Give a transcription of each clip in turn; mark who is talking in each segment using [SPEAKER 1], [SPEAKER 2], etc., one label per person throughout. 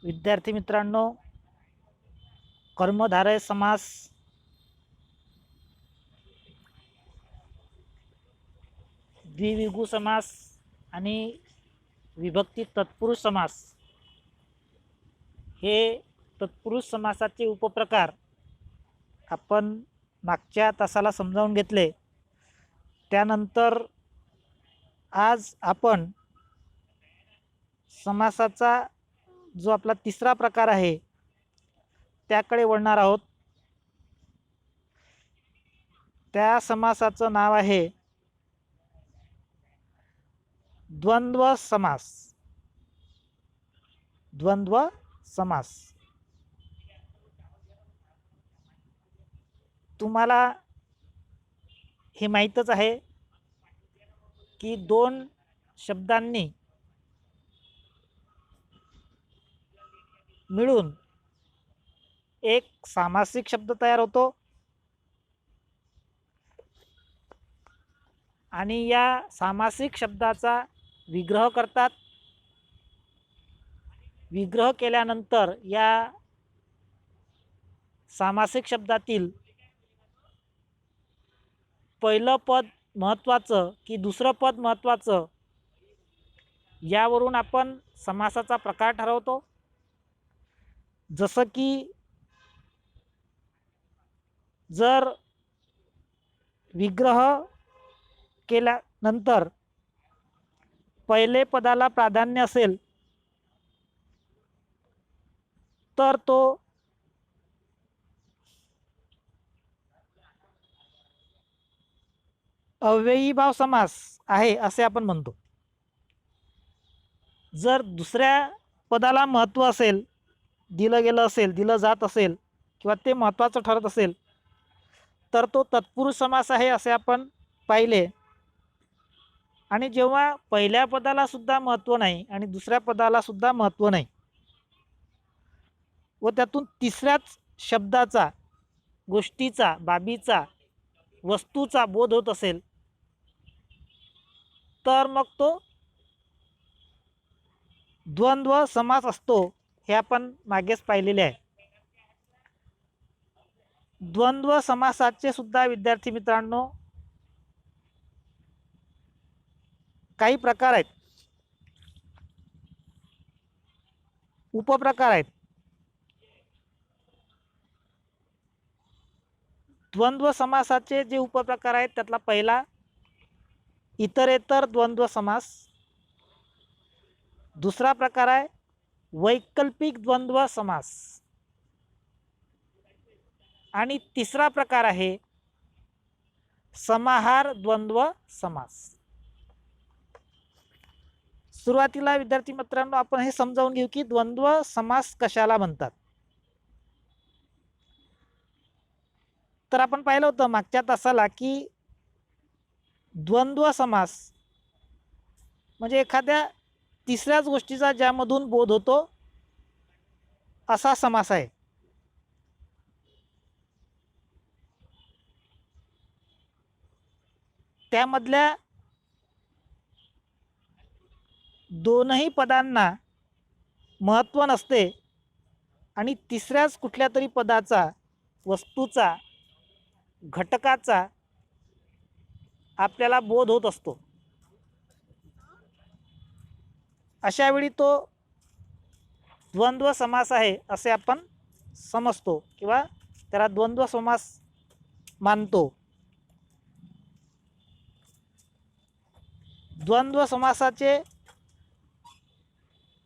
[SPEAKER 1] विद्यार्थी मित्रांनो, कर्मधारय समास, द्विविभू समास आणि विभक्ती तत्पुरुष समास हे तत्पुरुष समासाचे उपप्रकार आपण मागच्या तासाला समजावून घेतले. त्यानंतर आज आपण समासाचा जो आपला तिसरा प्रकार आहे त्याकडे वळणार आहोत. त्या समासाचं नाव आहे द्वंद्व समास. द्वंद्व समास तुम्हाला हे माहीतच आहे की दोन शब्दांनी मिळून एक सामासिक शब्द तयार होतो आणि या सामासिक शब्दाचा विग्रह करतात. विग्रह केल्यानंतर या सामासिक शब्दातील पहिलं पद महत्त्वाचं की दुसरं पद महत्त्वाचं यावरून आपण समासाचा प्रकार ठरवतो. जसं की जर विग्रह केल्यानंतर पहिले पदाला प्राधान्य असेल तर तो अव्ययीभाव समास आहे असे आपण म्हणतो. जर दुसऱ्या पदाला महत्त्व असेल, दिलं गेलं असेल, दिलं जात असेल किंवा ते महत्त्वाचं ठरत असेल तर तो तत्पुरुष समास आहे असे आपण पाहिले. आणि जेव्हा पहिल्या पदाला सुद्धा महत्त्व नाही आणि दुसऱ्या पदाला सुद्धा महत्त्व नाही व त्यातून तिसऱ्याच शब्दाचा, गोष्टीचा, बाबीचा, वस्तूचा बोध होत असेल तर मग तो द्वंद्व समास असतो. हे आपण मागेच पाहिलेले आहे. द्वंद्व समासाचे सुद्धा विद्यार्थी मित्रांनो काही प्रकार आहेत, उपप्रकार आहेत. द्वंद्व समासाचे जे उपप्रकार आहेत त्यातला पहिला इतरेतर द्वंद्व समास, दुसरा प्रकार आहे वैकल्पिक द्वंद्व समास आणि तिसरा प्रकार आहे समाहार द्वंद्व समास. सुरुवातीला विद्यार्थी मित्रांनो आपण हे समजावून घेऊ की द्वंद्व समास कशाला म्हणतात. तर आपण पाहिलं होतं मागच्या तासाला की द्वंद्व समास म्हणजे एखाद्या तिसऱ्याच गोष्टीचा ज्यामधून बोध होतो असा समास आहे. त्यामधल्या दोनही पदांना महत्त्व नसते आणि तिसऱ्याच कुठल्या तरी पदाचा, वस्तूचा, घटकाचा आपल्याला बोध होत असतो. अशा वेळी तो द्वंद्व समास आहे असे आपण समजतो किंवा त्याला द्वंद्व समास मानतो. द्वंद्व समासाचे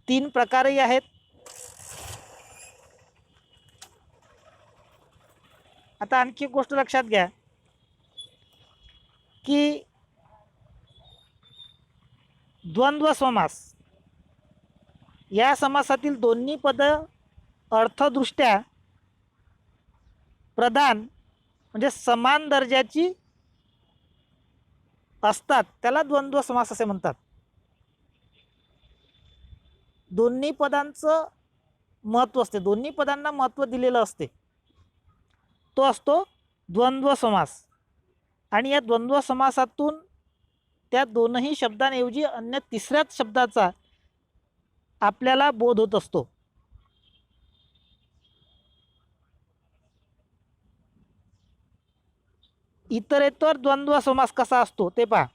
[SPEAKER 1] तीन प्रकारही आहेत. आता आणखी एक गोष्ट लक्षात घ्या की द्वंद्व समास या समासातील दोन्ही पद अर्थदृष्ट्या प्रधान म्हणजे समान दर्जाची असतात, त्याला द्वंद्व समास असे म्हणतात. दोन्ही पदांचं महत्त्व असते, दोन्ही पदांना महत्त्व दिलेलं असते, तो असतो द्वंद्व समास. आणि या द्वंद्व समासातून त्या दोनही शब्दांऐवजी अन्य तिसऱ्याच शब्दाचा आपल्याला बोध होत असतो. इतरेतर द्वंद्व समास कसा असतो ते पहा.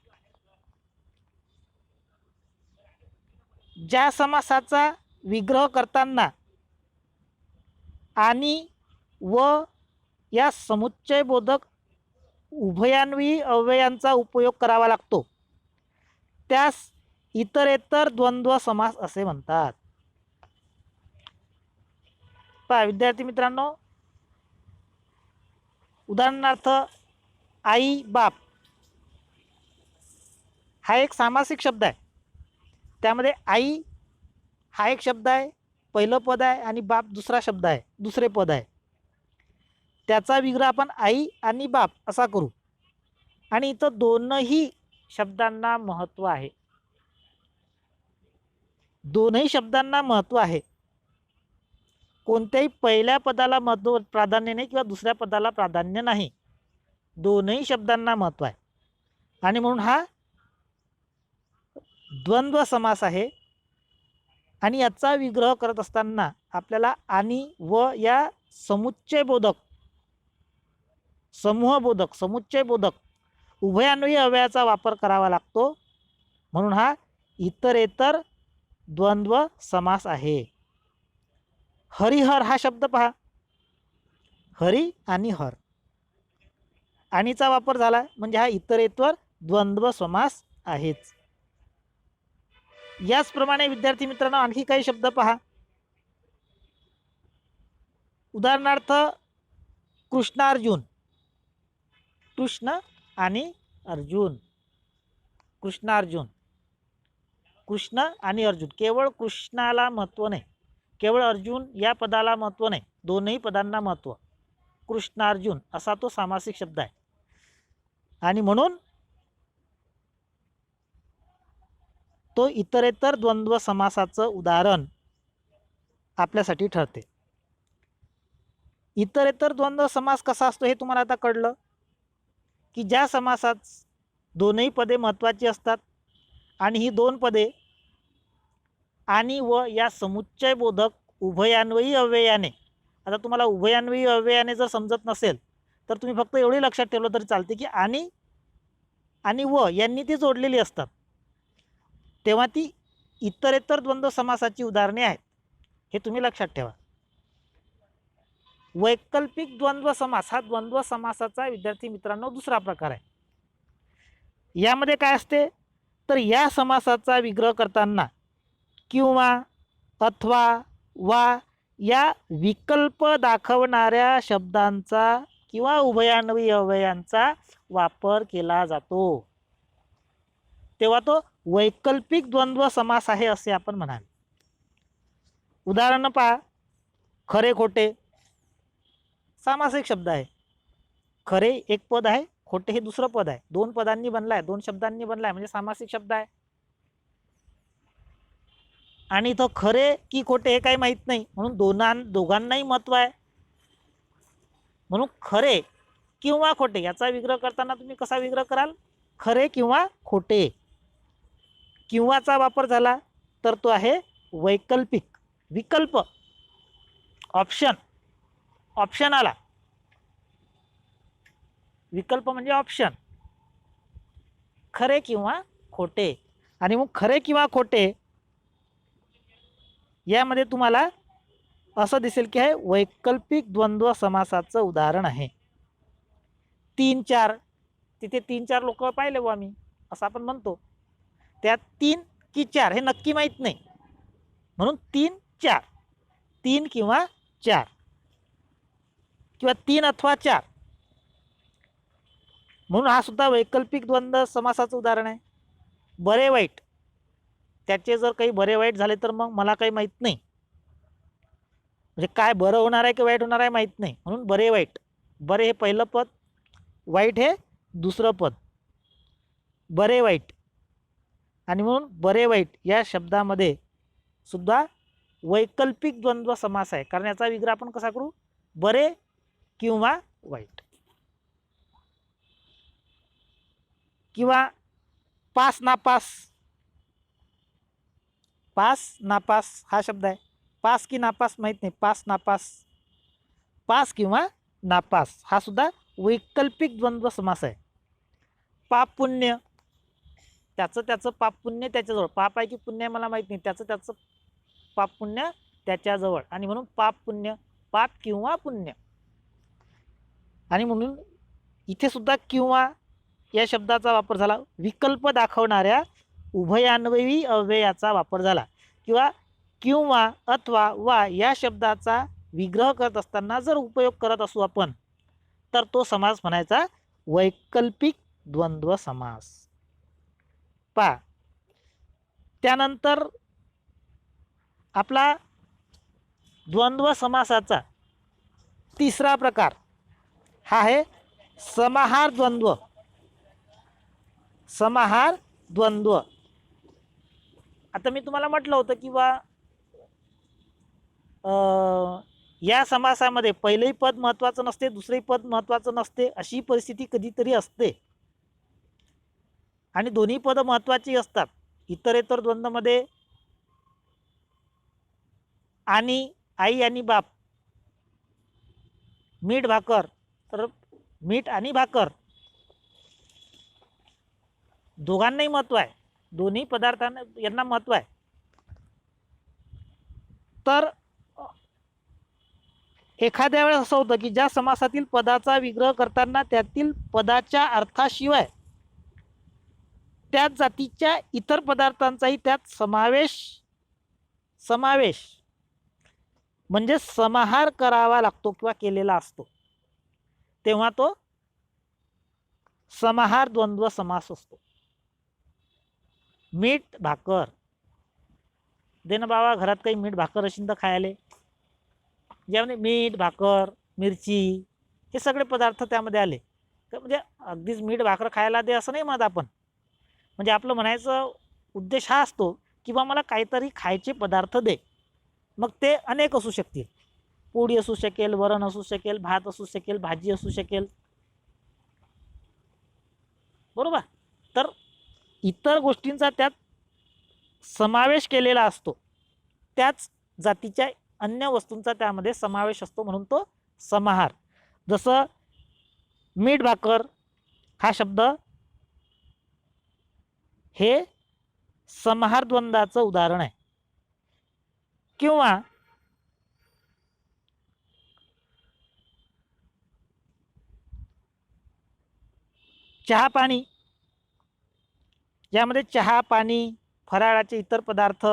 [SPEAKER 1] ज्या समासाचा विग्रह करताना आणि व या समुच्चय बोधक उभयान्वयी अव्ययांचा उपयोग करावा लागतो त्यास इतरेतर द्वंद्व समास असे म्हणतात. पहा विद्यार्थी मित्रांनो, उदाहरणार्थ आई बाप हा एक सामासिक शब्द आहे. त्यामध्ये आई हा एक शब्द आहे, पहिलं पद आहे, आणि बाप दुसरा शब्द आहे, दुसरे पद आहे. त्याचा विग्रह आपण आई आणि बाप असा करू. आणि इथं दोनही शब्दांना महत्त्व आहे. दोनही शब्दांना महत्त्व आहे. कोणत्याही पहिल्या पदाला महत्त्व प्राधान्य नाही किंवा दुसऱ्या पदाला प्राधान्य नाही. दोनही शब्दांना महत्त्व आहे आणि म्हणून हा द्वंद्व समास आहे. आणि याचा विग्रह करत असताना आपल्याला आणि व या समुच्चय बोधक, समूह बोधक, समुच्चय बोधक उभयान्वयी अव्ययाचा वापर करावा लागतो. म्हणून हा इतरेतर द्वंद्व समास आहे. हरिहर हा शब्द पहा, हरी आणि हर, आणीचा वापर झाला म्हणजे हा इतरेतर द्वंद्व समास आहेच. याचप्रमाणे विद्यार्थी मित्रांनो आणखी काही शब्द पहा. उदाहरणार्थ कृष्णार्जुन, कृष्ण आणि अर्जुन, कृष्णार्जुन, कृष्ण आणि अर्जुन. केवळ कृष्णाला महत्त्व नाही, केवळ अर्जुन या पदाला महत्त्व नाही, दोनही पदांना महत्त्व. कृष्णार्जुन असा तो सामासिक शब्द आहे आणि म्हणून तो इतरेतर द्वंद्व समासाचं उदाहरण आपल्यासाठी ठरते. इतरेतर द्वंद्व समास कसा असतो हे तुम्हाला आता कळलं की ज्या समासात दोनही पदे महत्त्वाची असतात आणि ही दोन पदे आणि व या समुच्चय बोधक उभयान्वयी अव्ययाने. आता तुम्हाला उभयान्वयी अव्ययाने जर समजत नसेल तर तुम्ही फक्त एवढी लक्षात ठेवलं तरी चालते की आणि व यांनी ती जोडलेली असतात, तेव्हा ती इतरेतर द्वंद्व समासाची उदाहरणे आहेत. हे तुम्ही लक्षात ठेवा. वैकल्पिक द्वंद्व समास हा द्वंद्व समासाचा विद्यार्थी मित्रांनो दुसरा प्रकार आहे. यामध्ये काय असते तर या समासाचा विग्रह करताना किंवा अथवा वा या विकल्प दाखवणाऱ्या शब्दांचा किंवा उभयान्वयी अव्ययांचा वापर केला जातो, तेव्हा तो वैकल्पिक द्वंद्व समास आहे असे आपण म्हणाल. उदाहरण पहा, खरे खोटे सामासिक शब्द आहे. खरे एक पद आहे, खोटे हे दुसरं पद आहे. दोन पदांनी बनलाय, दोन शब्दांनी बनलाय म्हणजे सामासिक शब्द आहे. आणि तो खरे की खोटे हे काही माहीत नाही म्हणून दोघांनाही महत्त्व आहे. म्हणून खरे किंवा खोटे याचा विग्रह करताना तुम्ही कसा विग्रह कराल, खरे किंवा खोटे. किंवाचा वापर झाला तर तो आहे वैकल्पिक, विकल्प, ऑप्शन, ऑप्शन आला. विकल्प म्हणजे ऑप्शन, खरे किंवा खोटे. आणि मग खरे किंवा खोटे यामध्ये तुम्हाला असं दिसेल की हे वैकल्पिक द्वंद्व समासाचं उदाहरण आहे. 3-4 तिथे 3-4 लोक पाहिले बुवा मी असं आपण म्हणतो. त्यात 3 की 4 हे नक्की माहीत नाही म्हणून 3-4, 3 किंवा 4 किंवा 3 अथवा 4 म्हणून हा सुद्धा वैकल्पिक द्वंद्व समासाचं उदाहरण आहे. बरे वाईट, त्याचे जर काही बरे वाईट झाले तर मग मला काही माहीत नाही, म्हणजे काय बरं होणार आहे की वाईट होणार आहे माहीत नाही म्हणून बरे वाईट. बरे हे पहिलं पद, वाईट हे दुसरं पद, बरे वाईट. आणि म्हणून बरे वाईट या शब्दामध्ये सुद्धा वैकल्पिक द्वंद्व समास आहे, कारण याचा विग्रह आपण कसा करू, बरे किंवा वाईट. किंवा पास नापास, पास नापास हा शब्द आहे. पास की नापास माहीत नाही, पास नापास, पास किंवा नापास हा सुद्धा वैकल्पिक द्वंद्व समास आहे. पाप पुण्य, त्याचं पाप पुण्य त्याच्याजवळ, पाप आहे की पुण्य आहे मला माहीत नाही, त्याचं पाप पुण्य त्याच्याजवळ, आणि म्हणून पाप पुण्य, पाप किंवा पुण्य. आणि म्हणून इथे सुद्धा किंवा या शब्दाचा वापर झाला. विकल्प दाखवणाऱ्या उभयान्वयी अव्ययाचा वापर झाला. किंवा अथवा वा या शब्दाचा विग्रह करत असताना जर उपयोग करत असू आपण, तर तो समास म्हणायचा वैकल्पिक द्वंद्व समास. पा त्यानंतर आपला द्वंद्व समासाचा तिसरा प्रकार हा आहे समाहार द्वंद्व. समाहार द्वंद्व. आता मी तुम्हाला म्हटलं होतं की या समासामध्ये पहिलेही पद महत्त्वाचं नसते, दुसरेही पद महत्त्वाचं नसते, अशी परिस्थिती कधीतरी असते, आणि दोन्ही पद महत्त्वाची असतात. इतरेतर द्वंद्वमध्ये आणि आई आणि बाप, मीठ भाकर, तर मीठ आणि भाकर दोघांनाही महत्त्व आहे, दोन्ही पदार्थांना यांना महत्त्व आहे. तर एखाद्या वेळेस असं होतं की ज्या समासातील पदाचा विग्रह करताना त्यातील पदाच्या अर्थाशिवाय त्याच जातीच्या इतर पदार्थांचाही त्यात समावेश म्हणजे समाहार करावा लागतो किंवा केलेला असतो, तेव्हा तो समाहार द्वंद्व समास असतो. मीठ भाकर, दे ना बाबा घरात काही मीठ भाकर असेल तर खायले, ज्यामध्ये मीठ भाकर मिरची हे सगळे पदार्थ त्यामध्ये आले. तर म्हणजे अगदीच मीठ भाकर खायला दे असं नाही म्हणत आपण, म्हणजे आपलं म्हणायचं उद्देश हा असतो की बा मला काहीतरी खायचे पदार्थ दे. मग ते अनेक असू शकतील, पोळी असू शकेल, वरण असू शकेल, भात असू शकेल, भाजी असू शकेल, बरोबर. तर इतर गोष्टींचा त्यात समावेश केलेला असतो, त्याच जातीच्या अन्य वस्तूंचा त्यामध्ये समावेश असतो, म्हणून तो समाहार. जसं मीठ भाकर हा शब्द हे समाहार द्वंद्वाचं उदाहरण आहे. किंवा चहा पाणी, यामध्ये चहा पाणी, फराळाचे इतर पदार्थ,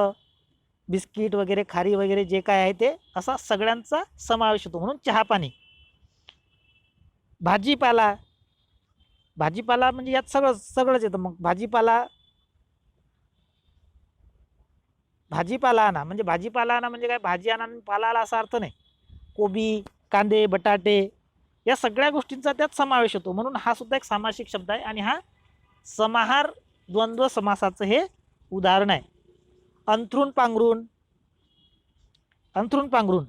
[SPEAKER 1] बिस्किट वगैरे, खारी वगैरे जे काय आहे ते असा सगळ्यांचा समावेश होतो, म्हणून चहा पाणी. भाजीपाला, भाजीपाला म्हणजे यात सगळंच येतं. मग भाजीपाला आणा म्हणजे काय भाजी आणा पाला आला असा अर्थ नाही. कोबी, कांदे, बटाटे या सगळ्या गोष्टींचा त्यात समावेश होतो, म्हणून हा सुद्धा एक सामासिक शब्द आहे, आणि हा समाहार द्वंद्व समासाचं हे उदाहरण आहे. अंथरूण पांघरूण,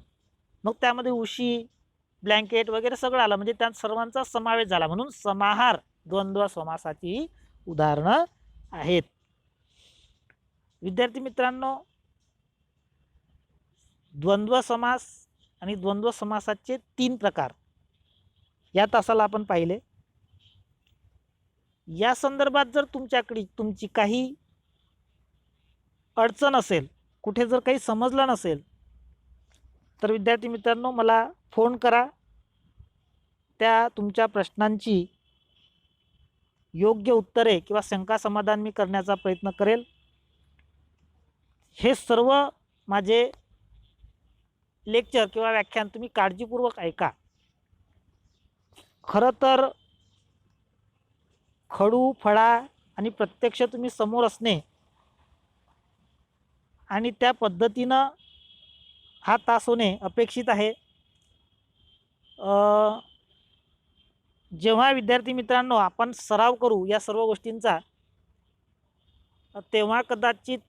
[SPEAKER 1] मग त्यामध्ये उशी, ब्लँकेट वगैरे सगळं आलं, म्हणजे त्यात सर्वांचा समावेश झाला, म्हणून समाहार द्वंद्व समासाची उदाहरणं आहेत. विद्यार्थी मित्रांनो, द्वंद्व समास आणि द्वंद्व समासाचे 3 प्रकार या तासाला आपण पाहिले. या संदर्भात जर तुमची काही अडचण असेल, कुठे जर काही समजलं नसेल, तर विद्यार्थी मित्रांनो मला फोन करा. त्या तुमच्या प्रश्नांची योग्य उत्तरे किंवा शंका समाधान मी करण्याचा प्रयत्न करेल. हे सर्व माझे लेक्चर किंवा व्याख्यान तुम्ही काळजीपूर्वक ऐका. खरं तर खडू फळा आणि प्रत्यक्ष तुम्ही समोर असणे आणि त्या पद्धतीनं हा तास होणे अपेक्षित आहे. जेव्हा विद्यार्थी मित्रांनो आपण सराव करू या सर्व गोष्टींचा, तेव्हा कदाचित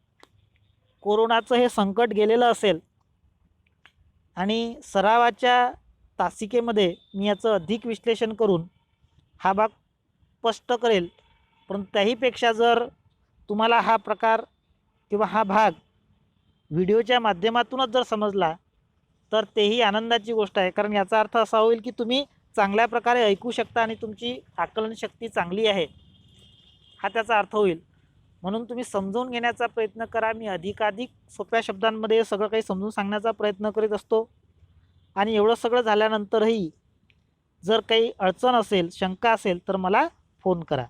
[SPEAKER 1] कोरोनाचं हे संकट गेलेलं असेल, आणि सरावाच्या तासिकेमध्ये मी याचं अधिक विश्लेषण करून हा भाग स्पष्ट करेल. परंतु त्याहीपेक्षा जर तुम्हाला हा प्रकार किंवा हा भाग व्हिडिओच्या माध्यमातूनच जर समजला, तर तेही आनंदाची गोष्ट आहे, कारण याचा अर्थ असा होईल की तुम्ही चांगल्या प्रकारे ऐकू शकता आणि तुमची आकलन शक्ती चांगली आहे हा त्याचा अर्थ होईल. म्हणून तुम्ही समजून घेण्याचा प्रयत्न करा. मी अधिकाधिक सोप्या शब्दांमध्ये सगळं काही समजून सांगण्याचा प्रयत्न करीत असतो. आणि एवढं सगळं झाल्यानंतरही जर काही अडचण असेल, शंका असेल तर मला फोन करा.